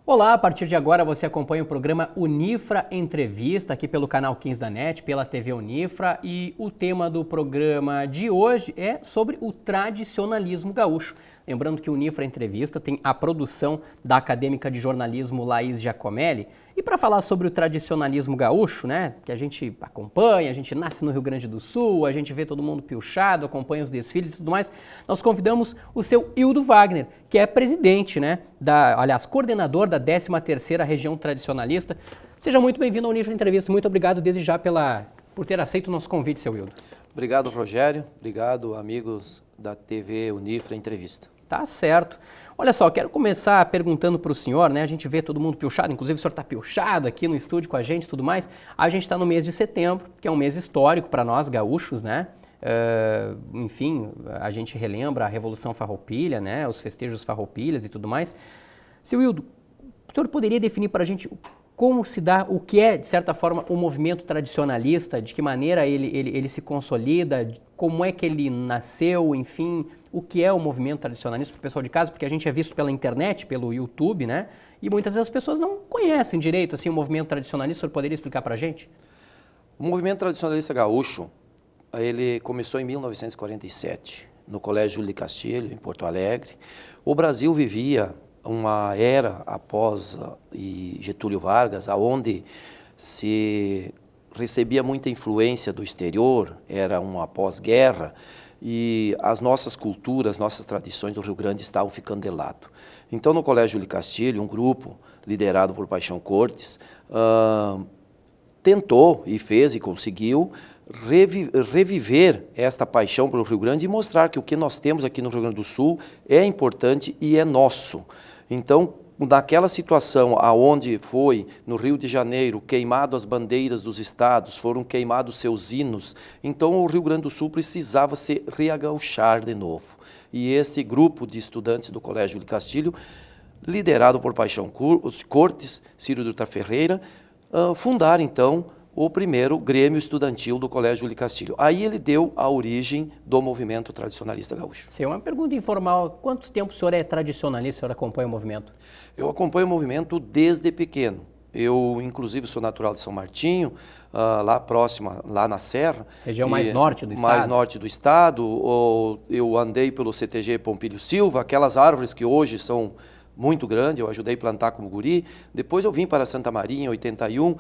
Olá, a partir de agora você acompanha o programa Unifra Entrevista aqui pelo canal 15 da NET, pela TV Unifra, e o tema do programa de hoje é sobre o tradicionalismo gaúcho. Lembrando que o Unifra Entrevista tem a produção da acadêmica de jornalismo Laís Giacomelli. E para falar sobre o tradicionalismo gaúcho, né, que a gente acompanha, a gente nasce no Rio Grande do Sul, a gente vê todo mundo piochado, acompanha os desfiles e tudo mais, nós convidamos o seu Hildo Wagner, que é presidente, né, coordenador da 13ª Região Tradicionalista. Seja muito bem-vindo ao Unifra Entrevista. Muito obrigado desde já por ter aceito o nosso convite, seu Hildo. Obrigado, Rogério. Obrigado, amigos da TV Unifra Entrevista. Tá certo. Olha só, quero começar perguntando para o senhor, né? A gente vê todo mundo piochado, inclusive o senhor está piochado aqui no estúdio com a gente e tudo mais. A gente está no mês de setembro, que é um mês histórico para nós gaúchos, né? Enfim, a gente relembra a Revolução Farroupilha, né? Os festejos farroupilhas e tudo mais. Seu Hildo, o senhor poderia definir para a gente como se dá, o que é, de certa forma, o movimento tradicionalista, de que maneira ele se consolida, como é que ele nasceu, enfim, o que é o movimento tradicionalista para o pessoal de casa, porque a gente é visto pela internet, pelo YouTube, né? E muitas vezes as pessoas não conhecem direito assim, o movimento tradicionalista. O senhor poderia explicar para a gente? O movimento tradicionalista gaúcho, ele começou em 1947, no Colégio Júlio de Castilho, em Porto Alegre. O Brasil vivia uma era após Getúlio Vargas, onde se recebia muita influência do exterior, era uma pós-guerra, e as nossas culturas, nossas tradições do Rio Grande estavam ficando de lado. Então, no Colégio Júlio de Castilho, um grupo liderado por Paixão Cortes, tentou e fez e conseguiu reviver esta paixão pelo Rio Grande e mostrar que o que nós temos aqui no Rio Grande do Sul é importante e é nosso. Então, naquela situação aonde foi, no Rio de Janeiro, queimado as bandeiras dos estados, foram queimados seus hinos, então o Rio Grande do Sul precisava se reagauchar de novo. E esse grupo de estudantes do Colégio Júlio de Castilho, liderado por Paixão Cortes, Ciro Dutra Ferreira, fundaram então o primeiro Grêmio Estudantil do Colégio Júlio de Castilho. Aí ele deu a origem do movimento tradicionalista gaúcho. Sim, uma pergunta informal. Quanto tempo o senhor é tradicionalista, o senhor acompanha o movimento? Eu acompanho o movimento desde pequeno. Eu, inclusive, sou natural de São Martinho, lá próxima, lá na Serra. Região mais norte do estado? Mais norte do estado. Eu andei pelo CTG Pompílio Silva, aquelas árvores que hoje são muito grandes, eu ajudei a plantar como guri. Depois eu vim para Santa Maria em 81,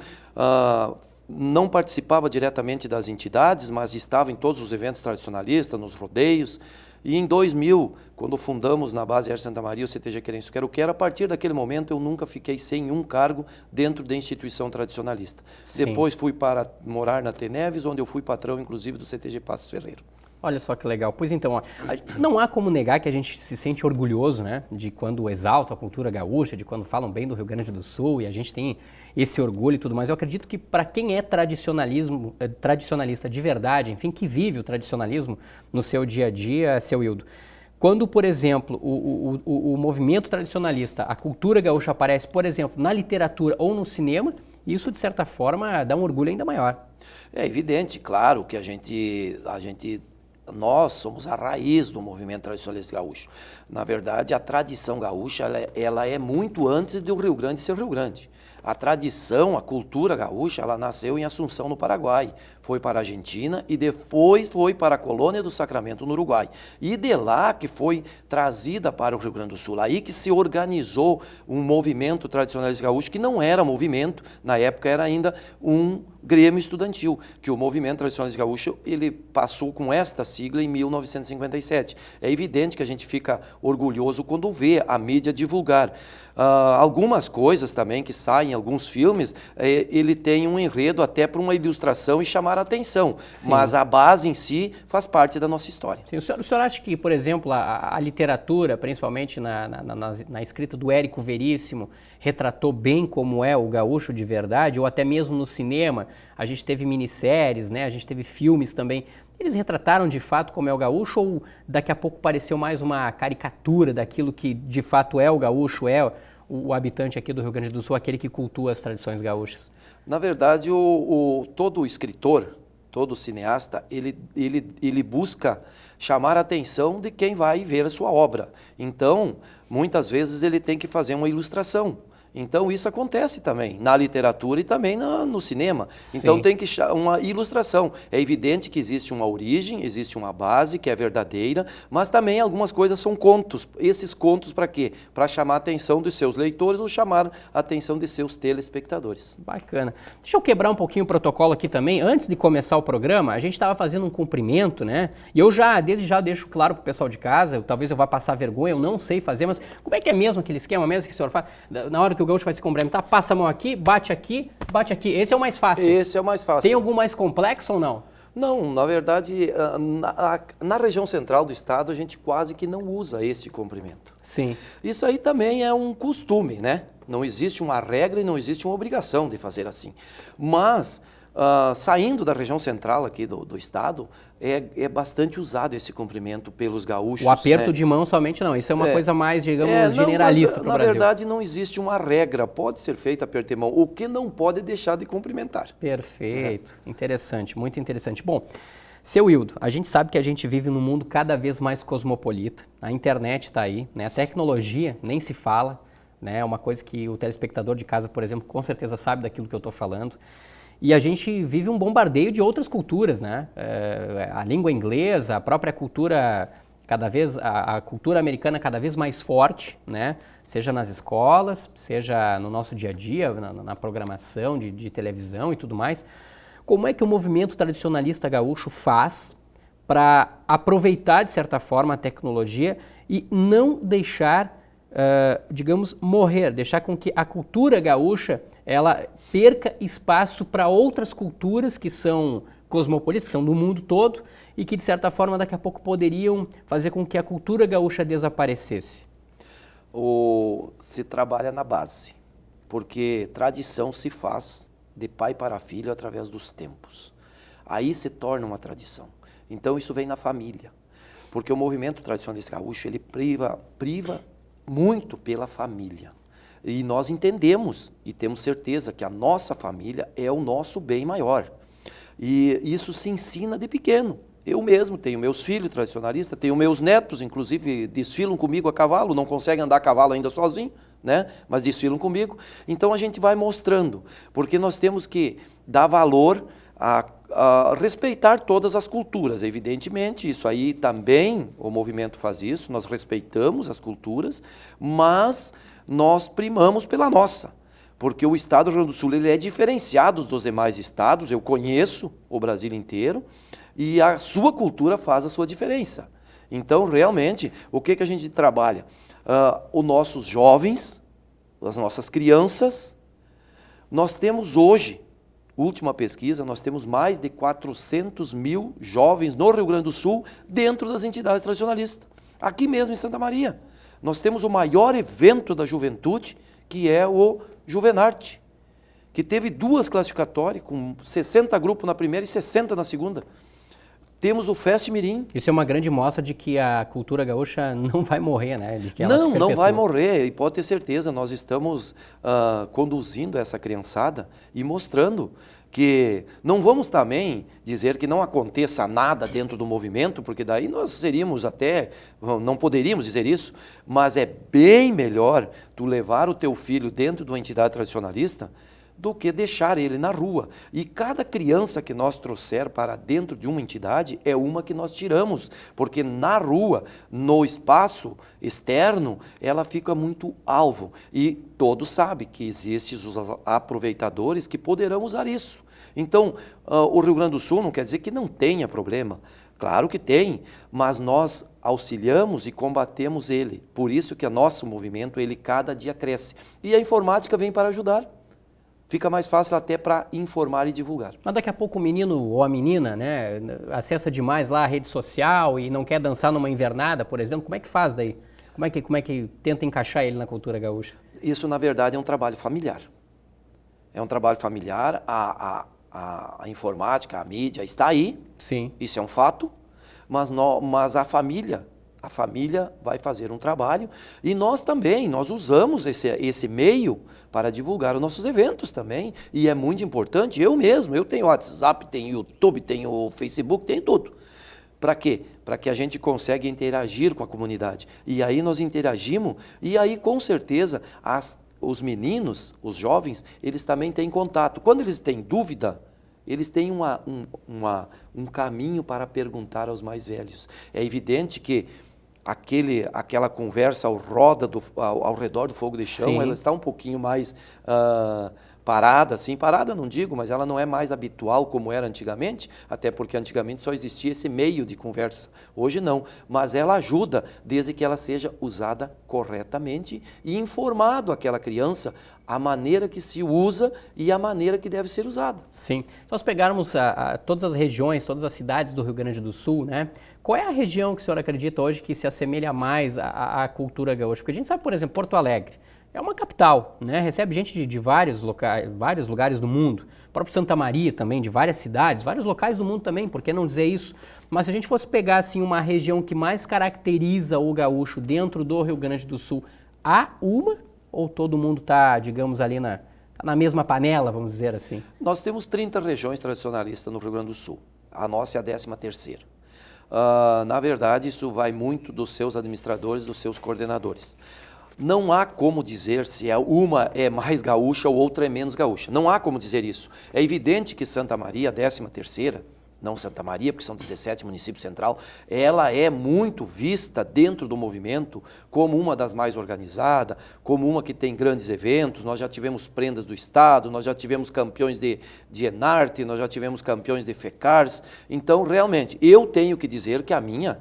não participava diretamente das entidades, mas estava em todos os eventos tradicionalistas, nos rodeios. E em 2000, quando fundamos na base Aérea Santa Maria o CTG Querência Quero Quero, a partir daquele momento eu nunca fiquei sem um cargo dentro da instituição tradicionalista. Sim. Depois fui para morar na Teneves, onde eu fui patrão, inclusive, do CTG Passos Ferreiro. Olha só que legal. Pois então, não há como negar que a gente se sente orgulhoso, né, de quando exalta a cultura gaúcha, de quando falam bem do Rio Grande do Sul, e a gente tem esse orgulho e tudo mais. Eu acredito que para quem é tradicionalista de verdade, enfim, que vive o tradicionalismo no seu dia a dia, seu Hildo, quando, por exemplo, o movimento tradicionalista, a cultura gaúcha aparece, por exemplo, na literatura ou no cinema, isso, de certa forma, dá um orgulho ainda maior. É evidente, claro, que nós somos a raiz do movimento tradicionalista gaúcho. Na verdade, a tradição gaúcha ela é muito antes do Rio Grande ser Rio Grande. A tradição, a cultura gaúcha, ela nasceu em Assunção, no Paraguai, foi para a Argentina e depois foi para a Colônia do Sacramento, no Uruguai. E de lá que foi trazida para o Rio Grande do Sul. Aí que se organizou um movimento tradicionalista gaúcho, que não era movimento, na época era ainda um Grêmio Estudantil, que o movimento tradicionalista gaúcho ele passou com esta sigla em 1957. É evidente que a gente fica orgulhoso quando vê a mídia divulgar. Algumas coisas também que saem em alguns filmes, ele tem um enredo até para uma ilustração e chamar a atenção, sim, mas a base em si faz parte da nossa história. Sim, o senhor acha que, por exemplo, a literatura, principalmente na escrita do Érico Veríssimo, retratou bem como é o gaúcho de verdade, ou até mesmo no cinema, a gente teve minisséries, né? A gente teve filmes também, eles retrataram de fato como é o gaúcho, ou daqui a pouco pareceu mais uma caricatura daquilo que de fato é o gaúcho, é o habitante aqui do Rio Grande do Sul, aquele que cultua as tradições gaúchas? Na verdade, todo escritor, todo cineasta, ele busca chamar a atenção de quem vai ver a sua obra. Então, muitas vezes ele tem que fazer uma ilustração. Então isso acontece também na literatura e também no cinema. Sim. Então tem que uma ilustração. É evidente que existe uma origem, existe uma base que é verdadeira, mas também algumas coisas são contos. Esses contos para quê? Para chamar a atenção dos seus leitores ou chamar a atenção de seus telespectadores. Bacana. Deixa eu quebrar um pouquinho o protocolo aqui também. Antes de começar o programa, a gente estava fazendo um cumprimento, né? E eu desde já deixo claro para o pessoal de casa, talvez eu vá passar vergonha, eu não sei fazer, mas como é que é mesmo aquele esquema mesmo que o senhor faz? Na hora que o gaúcho vai se cumprimentar, passa a mão aqui, bate aqui, bate aqui. Esse é o mais fácil. Esse é o mais fácil. Tem algum mais complexo ou não? Não, na verdade, na região central do estado, a gente quase que não usa esse cumprimento. Sim. Isso aí também é um costume, né? Não existe uma regra e não existe uma obrigação de fazer assim. Mas, saindo da região central aqui do estado, é bastante usado esse cumprimento pelos gaúchos. O aperto né? de mão somente não, isso é uma coisa mais, digamos, generalista para o Brasil. Na verdade, não existe uma regra, pode ser feito aperto de mão, o que não pode é deixar de cumprimentar. Perfeito, interessante, muito interessante. Bom, seu Hildo, a gente sabe que a gente vive num mundo cada vez mais cosmopolita, a internet está aí, né? A tecnologia nem se fala, né? É uma coisa que o telespectador de casa, por exemplo, com certeza sabe daquilo que eu estou falando. E a gente vive um bombardeio de outras culturas, né? A língua inglesa, a própria cultura, a cultura americana cada vez mais forte, né? Seja nas escolas, seja no nosso dia a dia, na programação de televisão e tudo mais. Como é que o movimento tradicionalista gaúcho faz para aproveitar, de certa forma, a tecnologia e não deixar, digamos, morrer, deixar com que a cultura gaúcha ela perca espaço para outras culturas que são cosmopolitas, que são do mundo todo e que, de certa forma, daqui a pouco poderiam fazer com que a cultura gaúcha desaparecesse? Se trabalha na base, porque tradição se faz de pai para filho através dos tempos. Aí se torna uma tradição. Então isso vem na família, porque o movimento tradicionalista gaúcho, ele priva muito pela família. E nós entendemos e temos certeza que a nossa família é o nosso bem maior. E isso se ensina de pequeno. Eu mesmo tenho meus filhos tradicionalistas, tenho meus netos, inclusive desfilam comigo a cavalo, não conseguem andar a cavalo ainda sozinho, né? Mas desfilam comigo. Então a gente vai mostrando, porque nós temos que dar valor a respeitar todas as culturas, evidentemente, isso aí também o movimento faz isso, nós respeitamos as culturas, mas nós primamos pela nossa, porque o estado do Rio Grande do Sul ele é diferenciado dos demais estados, eu conheço o Brasil inteiro, e a sua cultura faz a sua diferença. Então, realmente, o que a gente trabalha? Os nossos jovens, as nossas crianças, nós temos hoje, última pesquisa, nós temos mais de 400 mil jovens no Rio Grande do Sul dentro das entidades tradicionalistas, aqui mesmo em Santa Maria. Nós temos o maior evento da juventude, que é o Juvenarte, que teve 2 classificatórias, com 60 grupos na primeira e 60 na segunda. Temos o Fest Mirim. Isso é uma grande mostra de que a cultura gaúcha não vai morrer, né? De que ela não vai morrer, e pode ter certeza, nós estamos conduzindo essa criançada e mostrando que não vamos também dizer que não aconteça nada dentro do movimento, porque daí nós seríamos não poderíamos dizer isso, mas é bem melhor tu levar o teu filho dentro de uma entidade tradicionalista do que deixar ele na rua. E cada criança que nós trouxer para dentro de uma entidade é uma que nós tiramos, porque na rua, no espaço externo, ela fica muito alvo. E todos sabem que existem os aproveitadores que poderão usar isso. Então, o Rio Grande do Sul não quer dizer que não tenha problema. Claro que tem, mas nós auxiliamos e combatemos ele. Por isso que o nosso movimento, ele cada dia cresce. E a informática vem para ajudar. Fica mais fácil até para informar e divulgar. Mas daqui a pouco o menino ou a menina, né, acessa demais lá a rede social e não quer dançar numa invernada, por exemplo, como é que faz daí? Como é que tenta encaixar ele na cultura gaúcha? Isso, na verdade, é um trabalho familiar. É um trabalho familiar, a informática, a mídia está aí, sim, isso é um fato, mas a família vai fazer um trabalho e nós também, nós usamos esse meio para divulgar os nossos eventos também, e é muito importante, eu tenho WhatsApp, tenho YouTube, tenho Facebook, tenho tudo. Para quê? Para que a gente consiga interagir com a comunidade. E aí nós interagimos, e aí com certeza os meninos, os jovens, eles também têm contato. Quando eles têm dúvida, eles têm um caminho para perguntar aos mais velhos. É evidente que aquela conversa ao redor do fogo de chão, Sim. ela está um pouquinho mais parada, assim, parada não digo, mas ela não é mais habitual como era antigamente, até porque antigamente só existia esse meio de conversa, hoje não, mas ela ajuda desde que ela seja usada corretamente e informado aquela criança a maneira que se usa e a maneira que deve ser usada. Sim. Se nós pegarmos todas as regiões, todas as cidades do Rio Grande do Sul, né? Qual é a região que o senhor acredita hoje que se assemelha mais à cultura gaúcha? Porque a gente sabe, por exemplo, Porto Alegre é uma capital, né? Recebe gente de vários lugares do mundo. O próprio Santa Maria também, de várias cidades, vários locais do mundo também, por que não dizer isso? Mas se a gente fosse pegar assim, uma região que mais caracteriza o gaúcho dentro do Rio Grande do Sul, há uma? Ou todo mundo está, digamos, ali na mesma panela, vamos dizer assim? Nós temos 30 regiões tradicionalistas no Rio Grande do Sul. A nossa é a 13ª. Na verdade, isso vai muito dos seus administradores, dos seus coordenadores. Não há como dizer se uma é mais gaúcha ou outra é menos gaúcha. Não há como dizer isso. É evidente que Santa Maria, a 13ª, não Santa Maria, porque são 17 municípios central, ela é muito vista dentro do movimento como uma das mais organizadas, como uma que tem grandes eventos. Nós já tivemos prendas do Estado, nós já tivemos campeões de Enarte, nós já tivemos campeões de FECARS. Então, realmente, eu tenho que dizer que a minha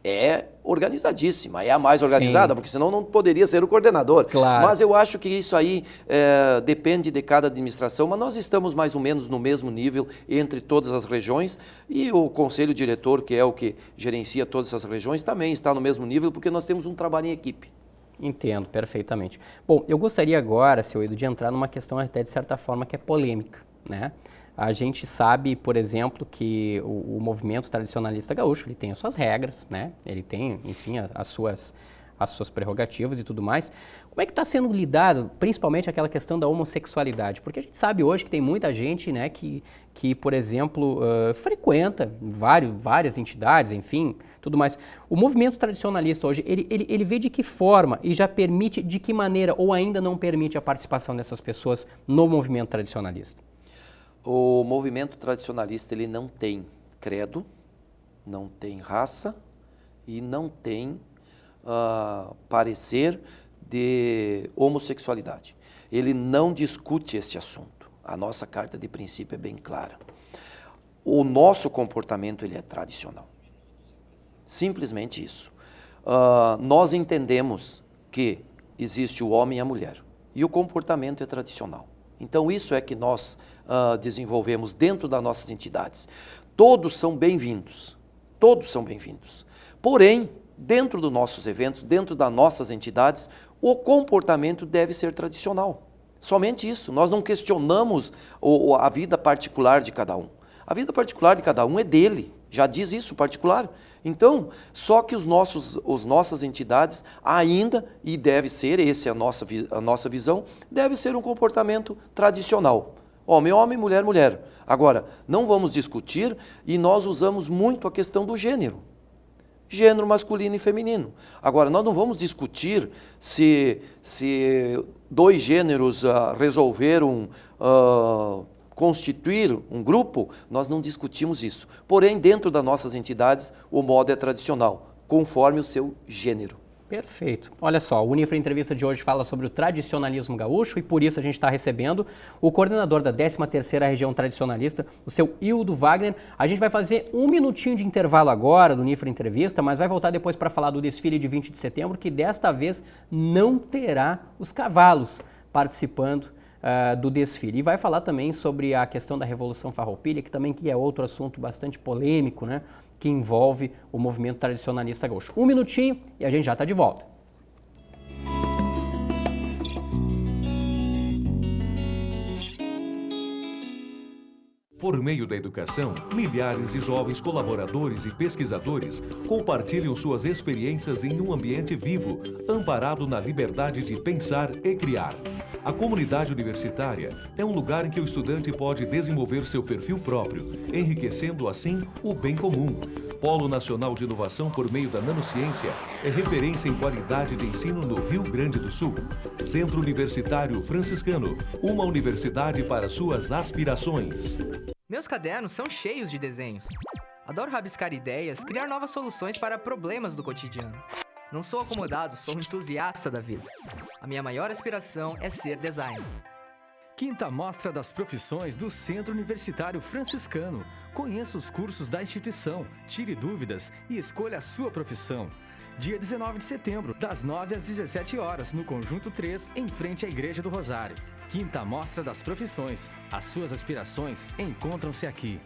é organizadíssima, é a mais organizada, Sim. porque senão não poderia ser o coordenador. Claro. Mas eu acho que isso aí depende de cada administração, mas nós estamos mais ou menos no mesmo nível entre todas as regiões e o conselho diretor, que é o que gerencia todas essas regiões, também está no mesmo nível, porque nós temos um trabalho em equipe. Entendo, perfeitamente. Bom, eu gostaria agora, seu Edu, de entrar numa questão até de certa forma que é polêmica, né? A gente sabe, por exemplo, que o movimento tradicionalista gaúcho, ele tem as suas regras, né? Ele tem, enfim, as suas prerrogativas e tudo mais. Como é que está sendo lidado, principalmente aquela questão da homossexualidade? Porque a gente sabe hoje que tem muita gente, né, que por exemplo, frequenta várias entidades, enfim, tudo mais. O movimento tradicionalista hoje, ele vê de que forma e já permite de que maneira ou ainda não permite a participação dessas pessoas no movimento tradicionalista? O movimento tradicionalista, ele não tem credo, não tem raça e não tem parecer de homossexualidade. Ele não discute este assunto. A nossa carta de princípio é bem clara. O nosso comportamento, ele é tradicional. Simplesmente isso. Nós entendemos que existe o homem e a mulher e o comportamento é tradicional. Então, isso é que nós desenvolvemos dentro das nossas entidades. Todos são bem-vindos, todos são bem-vindos. Porém, dentro dos nossos eventos, dentro das nossas entidades, o comportamento deve ser tradicional. Somente isso. Nós não questionamos a vida particular de cada um. A vida particular de cada um é dele, já diz isso, particular. Então, só que as nossas entidades ainda, e deve ser, essa é a nossa visão, deve ser um comportamento tradicional. Homem, homem, mulher, mulher. Agora, não vamos discutir e nós usamos muito a questão do gênero. Gênero masculino e feminino. Agora, nós não vamos discutir se dois gêneros resolveram constituir um grupo, nós não discutimos isso. Porém, dentro das nossas entidades, o modo é tradicional, conforme o seu gênero. Perfeito. Olha só, o Unifra Entrevista de hoje fala sobre o tradicionalismo gaúcho e por isso a gente está recebendo o coordenador da 13ª Região Tradicionalista, o seu Hildo Wagner. A gente vai fazer um minutinho de intervalo agora do Unifra Entrevista, mas vai voltar depois para falar do desfile de 20 de setembro, que desta vez não terá os cavalos participando do desfile. E vai falar também sobre a questão da Revolução Farroupilha, que é outro assunto bastante polêmico, né? Que envolve o movimento tradicionalista gaúcho. Um minutinho e a gente já está de volta. Por meio da educação, milhares de jovens colaboradores e pesquisadores compartilham suas experiências em um ambiente vivo, amparado na liberdade de pensar e criar. A comunidade universitária é um lugar em que o estudante pode desenvolver seu perfil próprio, enriquecendo assim o bem comum. Polo Nacional de Inovação por meio da nanociência, é referência em qualidade de ensino no Rio Grande do Sul. Centro Universitário Franciscano, uma universidade para suas aspirações. Meus cadernos são cheios de desenhos. Adoro rabiscar ideias, criar novas soluções para problemas do cotidiano. Não sou acomodado, sou entusiasta da vida. A minha maior aspiração é ser designer. Quinta Mostra das Profissões do Centro Universitário Franciscano. Conheça os cursos da instituição, tire dúvidas e escolha a sua profissão. Dia 19 de setembro, das 9 às 17 horas, no Conjunto 3, em frente à Igreja do Rosário. Quinta Mostra das Profissões. As suas aspirações encontram-se aqui.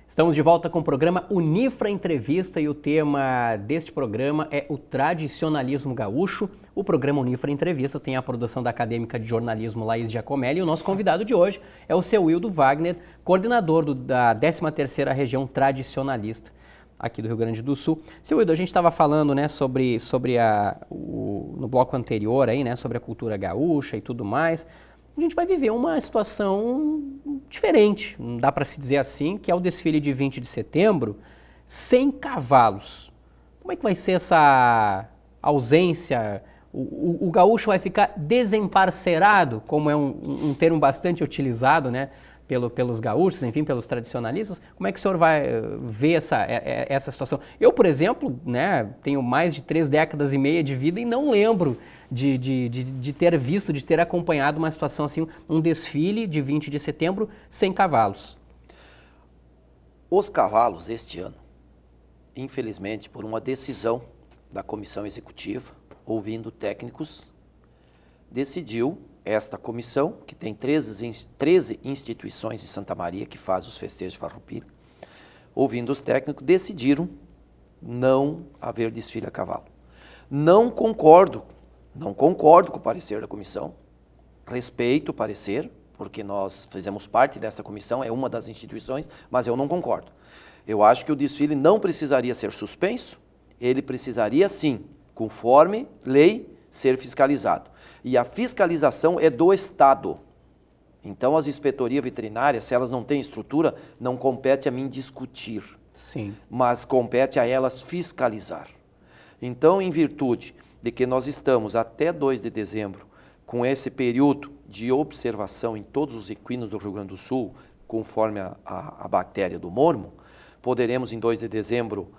Estamos de volta com o programa Unifra Entrevista e o tema deste programa é o tradicionalismo gaúcho. O programa Unifra Entrevista tem a produção da acadêmica de jornalismo Laís Giacomelli e o nosso convidado de hoje é o seu Wildo Wagner, coordenador da 13ª Região Tradicionalista aqui do Rio Grande do Sul. Seu Wildo, a gente estava falando, né, no bloco anterior aí, né, sobre a cultura gaúcha e tudo mais. A gente vai viver uma situação diferente, não dá para se dizer assim, que é o desfile de 20 de setembro sem cavalos. Como é que vai ser essa ausência? O gaúcho vai ficar desemparcerado, como é um termo bastante utilizado, né, pelos gaúchos, enfim, pelos tradicionalistas. Como é que o senhor vai ver essa situação? Eu, por exemplo, né, tenho mais de 3 décadas e meia de vida e não lembro de ter visto, de ter acompanhado uma situação assim, um desfile de 20 de setembro sem cavalos. Os cavalos este ano, infelizmente, por uma decisão da comissão executiva, ouvindo técnicos, decidiu esta comissão, que tem 13 instituições de Santa Maria que fazem os festejos de Farroupilha, ouvindo os técnicos, decidiram não haver desfile a cavalo. Não concordo com o parecer da comissão, respeito o parecer, porque nós fizemos parte dessa comissão, é uma das instituições, mas eu não concordo. Eu acho que o desfile não precisaria ser suspenso, ele precisaria sim, conforme lei, ser fiscalizado. E a fiscalização é do Estado. Então as inspetorias veterinárias, se elas não têm estrutura, não compete a mim discutir. Sim. Mas compete a elas fiscalizar. Então, em virtude de que nós estamos até 2 de dezembro com esse período de observação em todos os equinos do Rio Grande do Sul, conforme a bactéria do mormo, poderemos em 2 de dezembro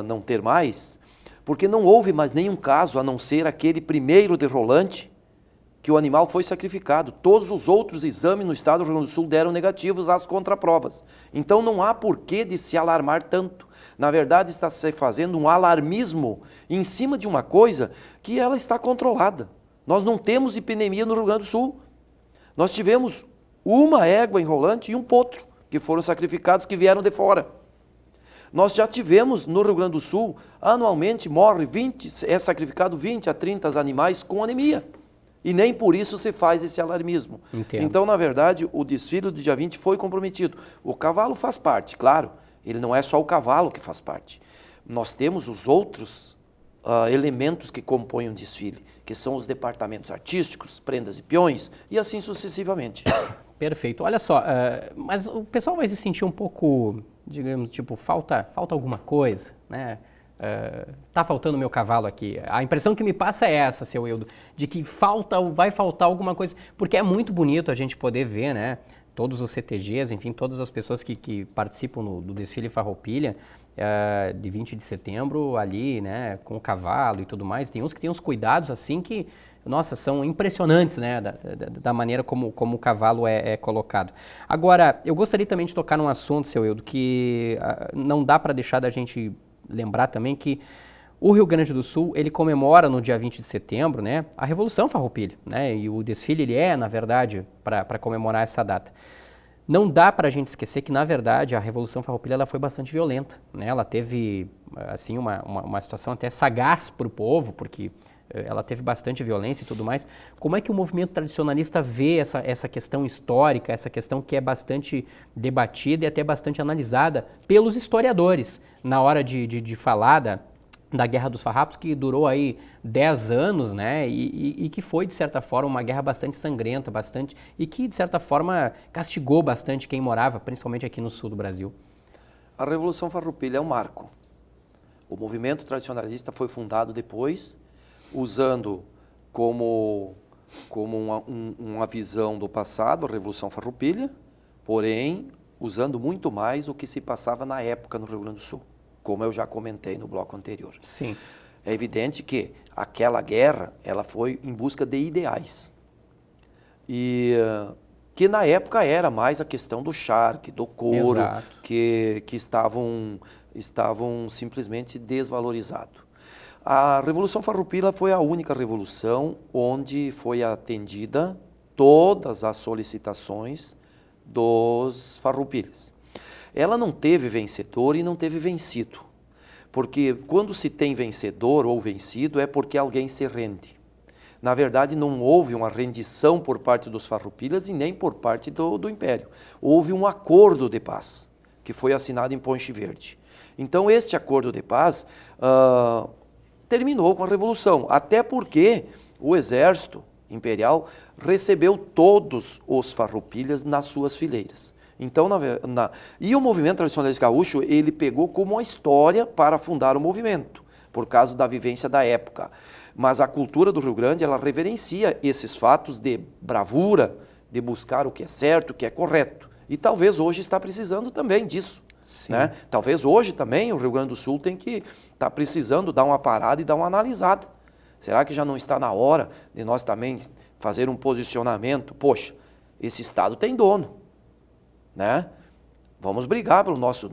não ter mais, porque não houve mais nenhum caso, a não ser aquele primeiro de Rolante, que o animal foi sacrificado. Todos os outros exames no estado do Rio Grande do Sul deram negativos às contraprovas. Então não há porquê de se alarmar tanto. Na verdade, está se fazendo um alarmismo em cima de uma coisa que ela está controlada. Nós não temos epidemia no Rio Grande do Sul. Nós tivemos uma égua em Rolante e um potro, que foram sacrificados, que vieram de fora. Nós já tivemos no Rio Grande do Sul, anualmente é sacrificado 20 a 30 animais com anemia. E nem por isso se faz esse alarmismo. Entendo. Então, na verdade, o desfile do dia 20 foi comprometido. O cavalo faz parte, claro. Ele não é só o cavalo que faz parte. Nós temos os outros elementos que compõem um desfile, que são os departamentos artísticos, prendas e peões, e assim sucessivamente. Perfeito. Olha só, mas o pessoal vai se sentir um pouco, digamos, tipo, falta alguma coisa, né? Tá faltando o meu cavalo aqui. A impressão que me passa é essa, seu Wildo, de que vai faltar alguma coisa, porque é muito bonito a gente poder ver, né? Todos os CTGs, enfim, todas as pessoas que participam do desfile Farroupilha de 20 de setembro ali, né, com o cavalo e tudo mais. Tem uns que têm uns cuidados assim que, nossa, são impressionantes, né, da maneira como o cavalo é colocado. Agora, eu gostaria também de tocar num assunto, seu Wildo, que não dá para deixar da gente lembrar também que o Rio Grande do Sul, ele comemora no dia 20 de setembro, né, a Revolução Farroupilha, né, e o desfile ele é, na verdade, para comemorar essa data. Não dá para a gente esquecer que, na verdade, a Revolução Farroupilha ela foi bastante violenta, né, ela teve, assim, uma situação até sagaz para o povo, porque ela teve bastante violência e tudo mais. Como é que o movimento tradicionalista vê essa questão histórica, essa questão que é bastante debatida e até bastante analisada pelos historiadores na hora de falar da Guerra dos Farrapos, que durou aí 10 anos, né, e que foi, de certa forma, uma guerra bastante sangrenta, e que, de certa forma, castigou bastante quem morava, principalmente aqui no sul do Brasil. A Revolução Farroupilha é um marco. O movimento tradicionalista foi fundado depois, usando como uma visão do passado, a Revolução Farroupilha, porém, usando muito mais o que se passava na época no Rio Grande do Sul, como eu já comentei no bloco anterior. Sim. É evidente que aquela guerra, ela foi em busca de ideais. E que na época era mais a questão do charque, do couro, que estavam simplesmente desvalorizados. A Revolução Farroupilha foi a única revolução onde foi atendida todas as solicitações dos farroupilhas. Ela não teve vencedor e não teve vencido, porque quando se tem vencedor ou vencido é porque alguém se rende. Na verdade, não houve uma rendição por parte dos farroupilhas e nem por parte do Império. Houve um acordo de paz, que foi assinado em Ponche Verde. Então, este acordo de paz terminou com a Revolução, até porque o exército imperial recebeu todos os farroupilhas nas suas fileiras. Então, e o movimento tradicionalista gaúcho, ele pegou como uma história para fundar o movimento, por causa da vivência da época. Mas a cultura do Rio Grande, ela reverencia esses fatos de bravura, de buscar o que é certo, o que é correto. E talvez hoje está precisando também disso. Né? Talvez hoje também o Rio Grande do Sul tem que estar precisando dar uma parada e dar uma analisada. Será que já não está na hora de nós também fazer um posicionamento? Poxa, esse estado tem dono, né? Vamos brigar pelo nosso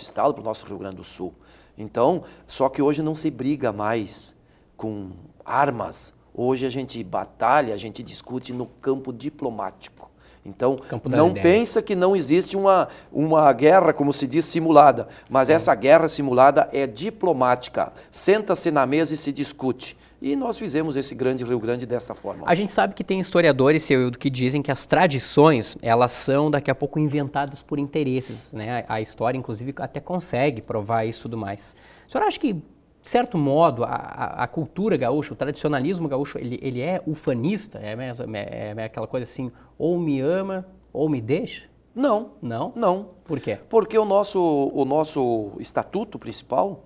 estado, pelo nosso Rio Grande do Sul. Então, só que hoje não se briga mais com armas. Hoje a gente batalha, a gente discute no campo diplomático. Então, não pensa que não existe uma guerra, como se diz, simulada. Mas essa guerra simulada é diplomática. Senta-se na mesa e se discute. E nós fizemos esse grande Rio Grande desta forma. A gente sabe que tem historiadores, seu Hildo, que dizem que as tradições, elas são daqui a pouco inventadas por interesses, né? A história, inclusive, até consegue provar isso e tudo mais. O senhor acha que, de certo modo, a cultura gaúcha, o tradicionalismo gaúcho, ele é ufanista? É aquela coisa assim, ou me ama ou me deixa? Não. Não? Não. Por quê? Porque o nosso estatuto principal,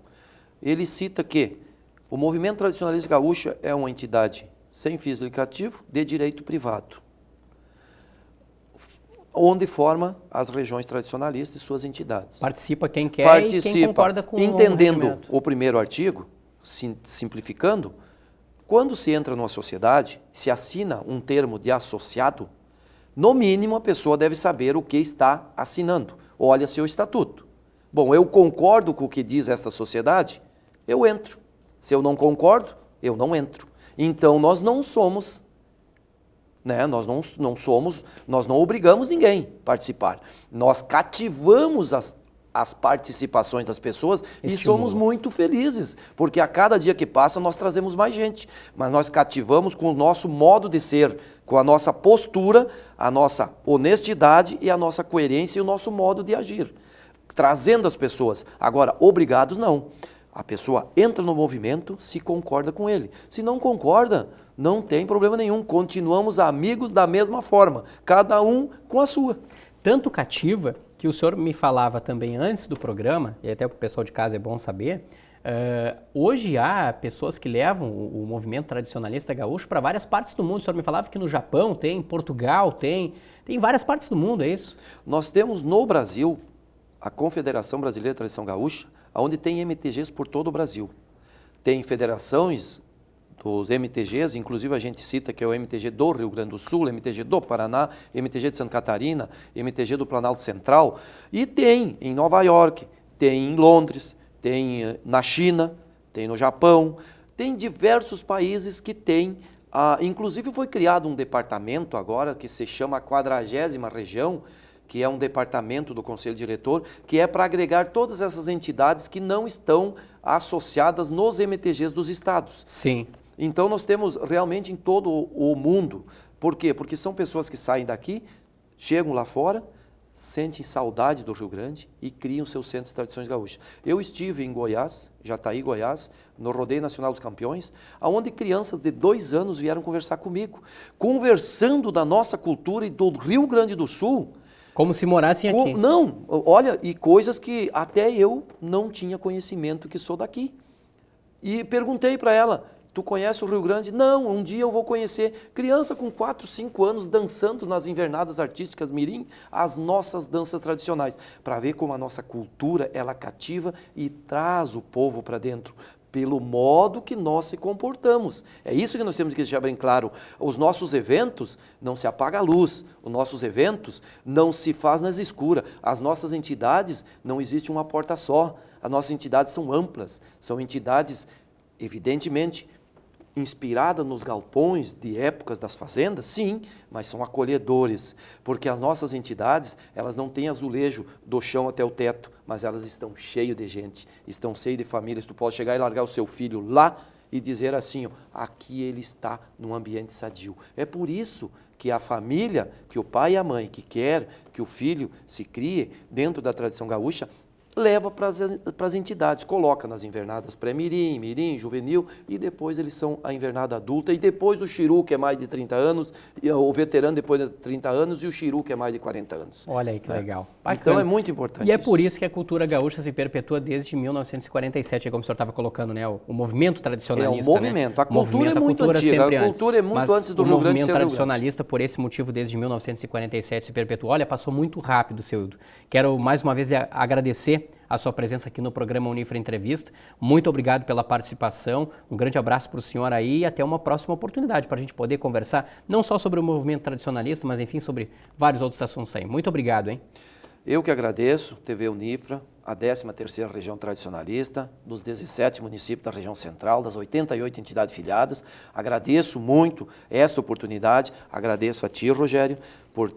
ele cita que o movimento tradicionalista gaúcho é uma entidade sem fins lucrativos, de direito privado, onde forma as regiões tradicionalistas e suas entidades. Participa quem quer e quem concorda com entendendo o primeiro artigo, simplificando, quando se entra numa sociedade, se assina um termo de associado, no mínimo a pessoa deve saber o que está assinando. Olha seu estatuto. Bom, eu concordo com o que diz esta sociedade, eu entro. Se eu não concordo, eu não entro. Então nós não somos, né? Nós não obrigamos ninguém a participar. Nós cativamos as participações das pessoas e somos muito felizes, porque a cada dia que passa nós trazemos mais gente, mas nós cativamos com o nosso modo de ser, com a nossa postura, a nossa honestidade e a nossa coerência e o nosso modo de agir, trazendo as pessoas. Agora, obrigados não. A pessoa entra no movimento se concorda com ele. Se não concorda, não tem problema nenhum. Continuamos amigos da mesma forma, cada um com a sua. Tanto cativa, que o senhor me falava também antes do programa, e até para o pessoal de casa é bom saber, hoje há pessoas que levam o movimento tradicionalista gaúcho para várias partes do mundo. O senhor me falava que no Japão tem, Portugal tem várias partes do mundo, é isso? Nós temos no Brasil a Confederação Brasileira de Tradição Gaúcha, onde tem MTGs por todo o Brasil. Tem federações dos MTGs, inclusive a gente cita que é o MTG do Rio Grande do Sul, MTG do Paraná, MTG de Santa Catarina, MTG do Planalto Central, e tem em Nova York, tem em Londres, tem na China, tem no Japão, tem diversos países que tem, inclusive foi criado um departamento agora que se chama a 40ª Região, que é um departamento do Conselho Diretor, que é para agregar todas essas entidades que não estão associadas nos MTGs dos estados. Sim. Então nós temos realmente em todo o mundo. Por quê? Porque são pessoas que saem daqui, chegam lá fora, sentem saudade do Rio Grande e criam seus centros de tradições gaúchas. Eu estive em Goiás, Jataí, Goiás, no Rodeio Nacional dos Campeões, onde crianças de 2 anos vieram conversar comigo, conversando da nossa cultura e do Rio Grande do Sul. Como se morassem aqui. Não, olha, e coisas que até eu não tinha conhecimento que sou daqui. E perguntei para ela, tu conhece o Rio Grande? Não, um dia eu vou conhecer. Criança com 4, 5 anos dançando nas invernadas artísticas mirim, as nossas danças tradicionais, para ver como a nossa cultura, ela cativa e traz o povo para dentro, pelo modo que nós se comportamos. É isso que nós temos que deixar bem claro. Os nossos eventos não se apaga a luz, os nossos eventos não se faz nas escuras, as nossas entidades não existe uma porta só, as nossas entidades são amplas, são entidades, evidentemente, inspirada nos galpões de épocas das fazendas, sim, mas são acolhedores, porque as nossas entidades, elas não têm azulejo do chão até o teto, mas elas estão cheias de gente, estão cheias de famílias. Tu pode chegar e largar o seu filho lá e dizer assim, ó, aqui ele está num ambiente sadio. É por isso que a família, que o pai e a mãe que quer que o filho se crie dentro da tradição gaúcha, leva para as entidades, coloca nas invernadas pré-mirim, mirim, juvenil, e depois eles são a invernada adulta, e depois o xiru, que é mais de 30 anos, e o veterano depois de 30 anos, e o xiru, que é mais de 40 anos. Olha aí que legal. Bacana. Então é muito importante E é isso. por isso que a cultura gaúcha se perpetua desde 1947, como o senhor estava colocando, né? O movimento tradicionalista. É um movimento. Né? A cultura é muito antiga, a cultura é muito antes do Rio Grande ser o movimento Rio tradicionalista, por esse motivo, desde 1947 se perpetua. Olha, passou muito rápido, seu Hildo. Quero mais uma vez lhe agradecer a sua presença aqui no programa Unifra Entrevista. Muito obrigado pela participação, um grande abraço para o senhor aí e até uma próxima oportunidade para a gente poder conversar não só sobre o movimento tradicionalista, mas enfim sobre vários outros assuntos aí. Muito obrigado, hein? Eu que agradeço, TV Unifra, a 13ª região tradicionalista, dos 17 municípios da região central, das 88 entidades filiadas. Agradeço muito esta oportunidade, agradeço a ti, Rogério, por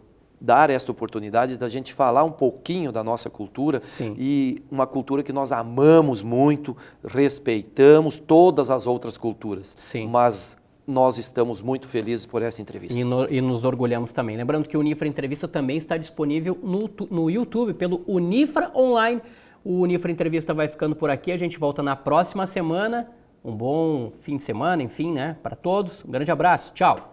dar esta oportunidade da gente falar um pouquinho da nossa cultura. Sim. E uma cultura que nós amamos muito, respeitamos todas as outras culturas. Sim. Mas nós estamos muito felizes por essa entrevista. E nos orgulhamos também. Lembrando que o Unifra Entrevista também está disponível no YouTube, pelo Unifra Online. O Unifra Entrevista vai ficando por aqui, a gente volta na próxima semana. Um bom fim de semana, enfim, né, para todos. Um grande abraço, tchau!